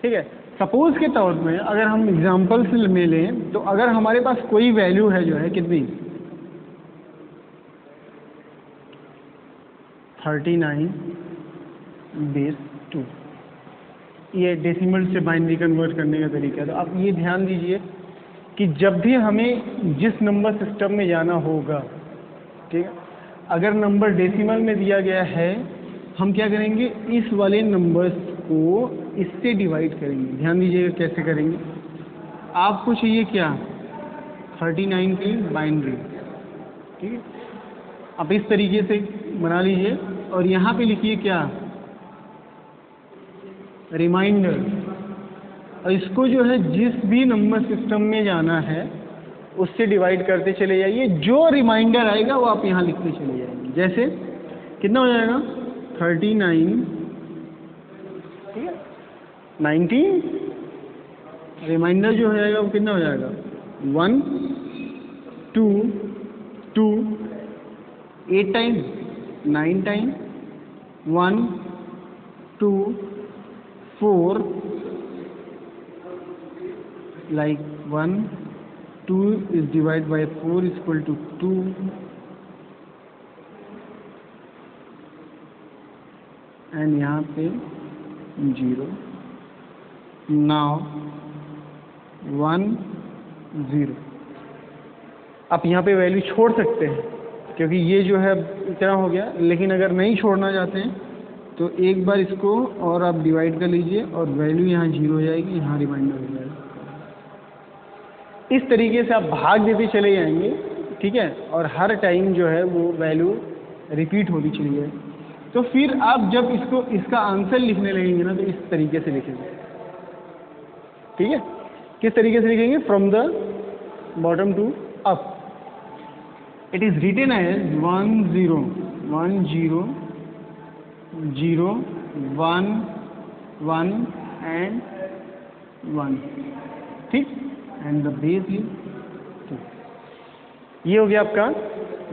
ठीक है, सपोज के तौर पे अगर हम एग्जाम्पल से में लें तो अगर हमारे पास कोई वैल्यू है जो है कितनी 39 बेस 2, ये डेसिमल से बाइनरी कन्वर्ट करने का तरीका है। तो आप ये ध्यान दीजिए कि जब भी हमें जिस नंबर सिस्टम में जाना होगा, ठीक है, अगर नंबर डेसिमल में दिया गया है, हम क्या करेंगे, इस वाले नंबर्स को इससे डिवाइड करेंगे। ध्यान दीजिएगा कैसे करेंगे। आपको चाहिए क्या, 39 की बाइनरी, ठीक है, आप इस तरीके से बना लीजिए और यहाँ पे लिखिए क्या, रिमाइंडर। और इसको जो है जिस भी नंबर सिस्टम में जाना है उससे डिवाइड करते चले जाइए। जो रिमाइंडर आएगा वो आप यहाँ लिखते चले जाएंगे। जैसे कितना हो जाएगा 39, ठीक है, 19, रिमाइंडर जो हो जाएगा वो कितना हो जाएगा 1 2 2, 8 time 9 time 1 2 4, like 1 2 is divided by 4 is equal to 2, and यहाँ पे 0। now 1 0। आप यहाँ पे वैल्यू छोड़ सकते हैं क्योंकि ये जो है इतना हो गया, लेकिन अगर नहीं छोड़ना चाहते हैं तो एक बार इसको और आप डिवाइड कर लीजिए और वैल्यू यहाँ 0 हो जाएगी, यहाँ रिमाइंडर हो जाएगा। इस तरीके से आप भाग देते चले जाएंगे, ठीक है, और हर टाइम जो है वो वैल्यू रिपीट होती चली जाएगी। तो फिर आप जब इसको इसका आंसर लिखने लगेंगे ना, तो इस तरीके से लिखेंगे। ठीक है, किस तरीके से लिखेंगे, from the bottom to up. It is written as 1 0 1 0 0 1 1 and 1, ठीक, एंड द बेस इज 2। ये हो गया आपका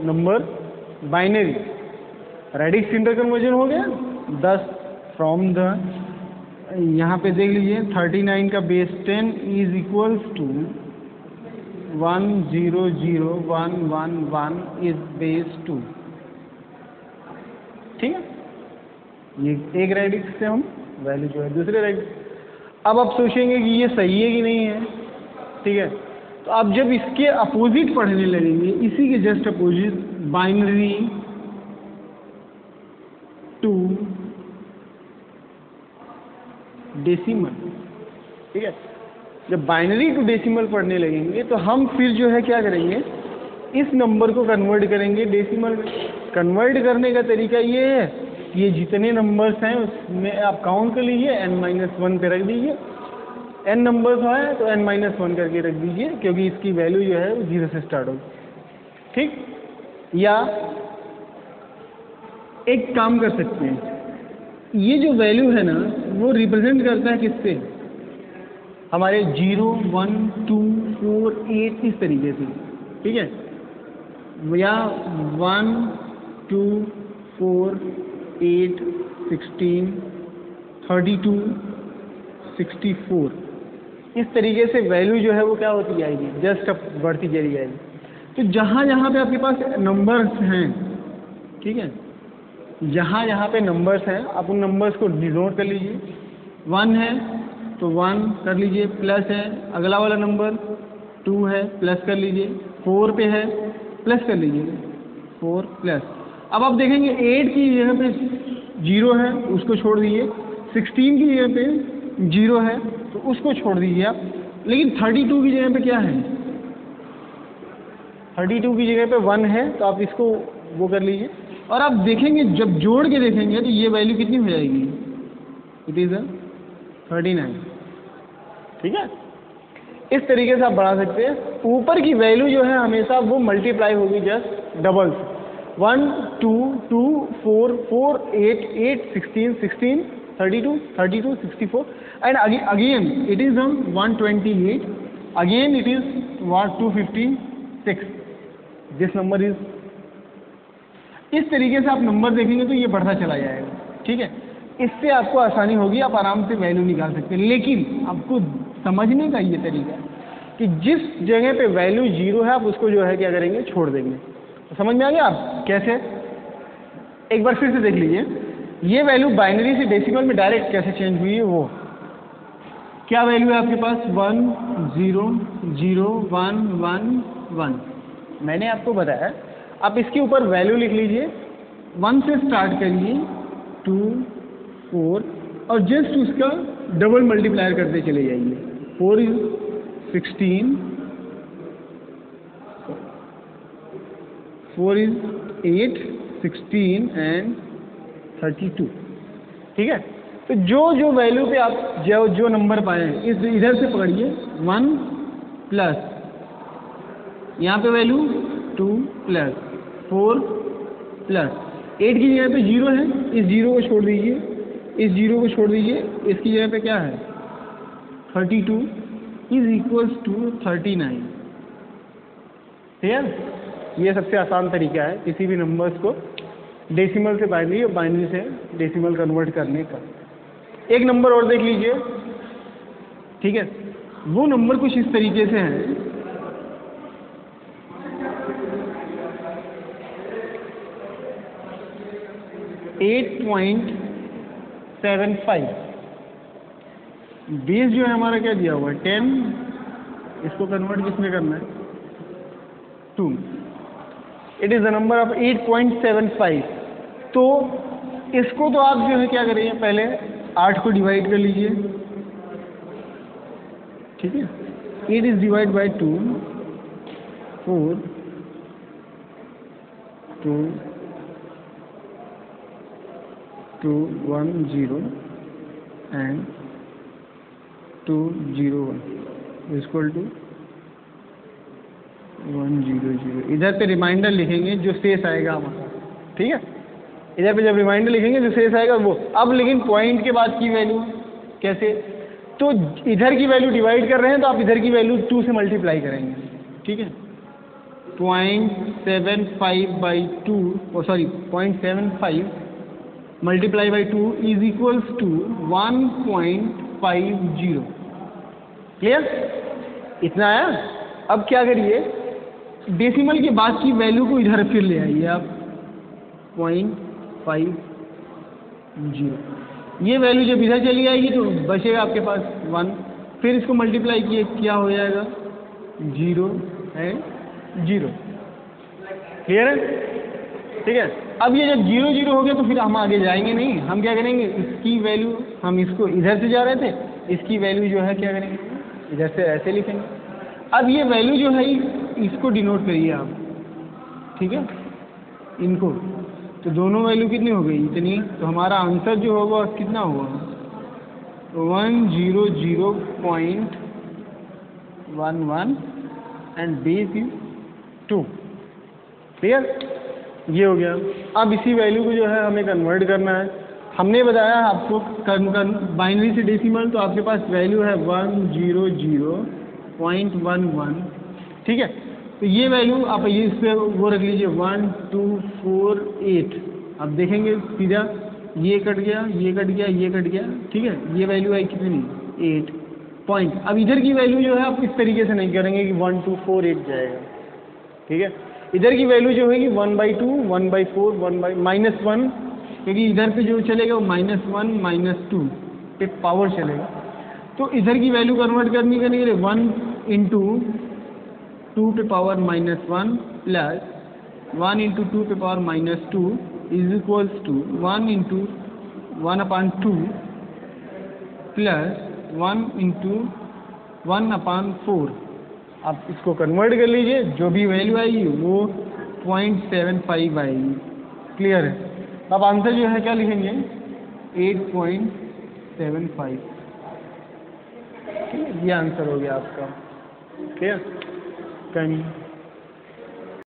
number binary. Radix inter conversion हो गया 10 फ्रॉम द यहाँ पे देख लीजिए 39 का base 10 is equals to 100,111 is base 2। ठीक है, ये एक रेडिक्स से हम वैल्यू जो है दूसरे रेडिक्स। अब आप सोचेंगे कि ये सही है कि नहीं है। ठीक है, तो आप जब इसके अपोजिट पढ़ने लगेंगे, इसी के just opposite binary to decimal. ठीक है, जब बाइनरी टू डेसिमल पढ़ने लगेंगे तो हम फिर जो है क्या करेंगे, इस नंबर को कन्वर्ट करेंगे डेसिमल में। कन्वर्ट करने का तरीका ये है, ये जितने नंबर्स हैं उसमें आप काउंट कर लीजिए, n-1 पे रख दीजिए। n नंबर्स है तो n-1 करके रख दीजिए, क्योंकि इसकी वैल्यू जो है वो 0 से स्टार्ट होगी। ठीक, या एक काम कर सकते हैं, ये जो वैल्यू है ना वो रिप्रेजेंट करता है किससे, हमारे 0, 1, 2, 4, 8 इस तरीके से। ठीक है, या 1, 2, 4, 8, 16, 32, 64 इस तरीके से वैल्यू जो है वो क्या होती जाएगी, जस्ट अब बढ़ती चली जाएगी। तो जहाँ जहाँ पे आपके पास नंबर्स हैं, ठीक है, जहाँ जहाँ पे नंबर्स हैं आप उन नंबर्स को डिनोट कर लीजिए। 1 है तो 1 कर लीजिए, प्लस है अगला वाला नंबर, 2 है प्लस कर लीजिए, 4 पे है प्लस कर लीजिए, 4 प्लस। अब आप देखेंगे 8 की जगह पे 0 है, उसको छोड़ दीजिए। 16 की जगह पे 0 है तो उसको छोड़ दीजिए आप। लेकिन 32 की जगह पे क्या है, 32 की जगह पे 1 है तो आप इसको वो कर लीजिए। और आप देखेंगे जब जोड़ के देखेंगे तो ये वैल्यू कितनी हो जाएगी, इट इज़ 39। ठीक है, इस तरीके से आप बढ़ा सकते हैं। ऊपर की वैल्यू जो है हमेशा वो मल्टीप्लाई होगी जस्ट डबल से। 1, 2, 2, 4, 4, 8, 8, 16, 16, 32, 32, 64 and again it is 128, again it is 256, this number is। इस तरीके से आप नंबर देखेंगे तो ये बढ़ता चला जाएगा। ठीक है, इससे आपको आसानी होगी, आप आराम से वैल्यू निकाल सकते हैं। लेकिन आपको समझने का ये तरीका है कि जिस जगह पे वैल्यू 0 है आप उसको जो है क्या करेंगे, छोड़ देंगे। तो समझ में आ गया आप कैसे? एक बार फिर से देख लीजिए, ये वैल्यू बाइनरी से डेसिमल में डायरेक्ट कैसे चेंज हुई है। वो क्या वैल्यू है आपके पास, 1, 0, 0, 1, 1, 1। मैंने आपको बताया, आप इसके ऊपर वैल्यू लिख लीजिए, 1 से स्टार्ट करिए, 2, 4 और जस्ट उसका डबल मल्टीप्लायर करते चले जाइए। 4 is 16, 4 is 8, 16 and 32। ठीक है, तो जो वैल्यू पे आप जो नंबर पाए हैं इस इधर से पकड़िए, 1 प्लस यहाँ पे वैल्यू 2 प्लस 4 प्लस 8 की जगह पे 0 है, इस 0 को छोड़ दीजिए, इस 0 को छोड़ दीजिए, इसकी जगह पे क्या है 32 इज इक्वल्स टू 39। ठीक है, ये सबसे आसान तरीका है किसी भी नंबर्स को डेसिमल से बाइनरी और बाइनरी से डेसिमल कन्वर्ट करने का। एक नंबर और देख लीजिए। ठीक है, वो नंबर कुछ इस तरीके से है, .75 बेस जो है हमारा क्या दिया हुआ है 10, इसको कन्वर्ट किसमें करना है 2। It is the number of 8.75। तो इसको तो आप जो है क्या करेंगे, पहले 8 को डिवाइड कर लीजिए। ठीक है, 8 is divide by 2, 4, 2, 2, 1, 0 and 2, 0, 1 equal to 1, 0, 0। इधर पे रिमाइंडर लिखेंगे जो शेष आएगा हमारा। ठीक है, इधर पे जब रिमाइंडर लिखेंगे जो शेष आएगा वो। अब लेकिन पॉइंट के बाद की वैल्यू कैसे, तो इधर की वैल्यू डिवाइड कर रहे हैं तो आप इधर की वैल्यू 2 से मल्टीप्लाई करेंगे। ठीक है, 0.75 by 2, sorry 0.75 multiply by 2 is equals to 1.50। Clear? इतना आया। अब क्या करिए, डेसिमल के बाद की वैल्यू को इधर फिर ले आइए आप, 0.50। ये वैल्यू जब इधर चली आएगी तो बचेगा आपके पास 1, फिर इसको मल्टीप्लाई किए क्या हो जाएगा 0 एंड 0। क्लियर है? ठीक है। अब ये जब 0 0 हो गया तो फिर हम आगे जाएंगे नहीं, हम क्या करेंगे, इसकी वैल्यू, हम इसको इधर से जा रहे थे, इसकी वैल्यू जो है क्या करेंगे, इधर से ऐसे लिखेंगे। अब ये वैल्यू जो है इसको डिनोट करिए आप, ठीक है, इनको। तो दोनों वैल्यू कितनी हो गई, इतनी। तो हमारा आंसर जो होगा कितना होगा, 100.11 एंड बेस इज 2। क्लियर? ये हो गया। अब इसी वैल्यू को जो है हमें कन्वर्ट करना है। हमने बताया आपको बाइनरी से डेसिमल, तो आपके पास वैल्यू है 100.11। ठीक है। तो ये वैल्यू आप ये इस पर वो रख लीजिए 1248। अब देखेंगे सीधा ये कट गया, ये कट गया, ये कट गया। ठीक है। ये वैल्यू आई कितनी, 8 पॉइंट। अब इधर की वैल्यू जो है आप इस तरीके से नहीं करेंगे कि 1248 जाएगा। ठीक है। इधर की वैल्यू जो होगी 1/2, 1/4, -1, क्योंकि इधर पे जो चलेगा वो -1 -2 पे पावर चलेगा। तो इधर की वैल्यू कन्वर्ट करने के लिए 1 × 2 पे पावर -1 प्लस 1 × 2 पे power -2 is equals to 1 × 1/2 plus 1 × 1/4। आप इसको कन्वर्ट कर लीजिए, जो भी वैल्यू आएगी वो 0.75 आएगी। क्लियर है? अब आंसर जो है क्या लिखेंगे, 8.75। ठीक है, ये आंसर हो गया आपका। क्लियर?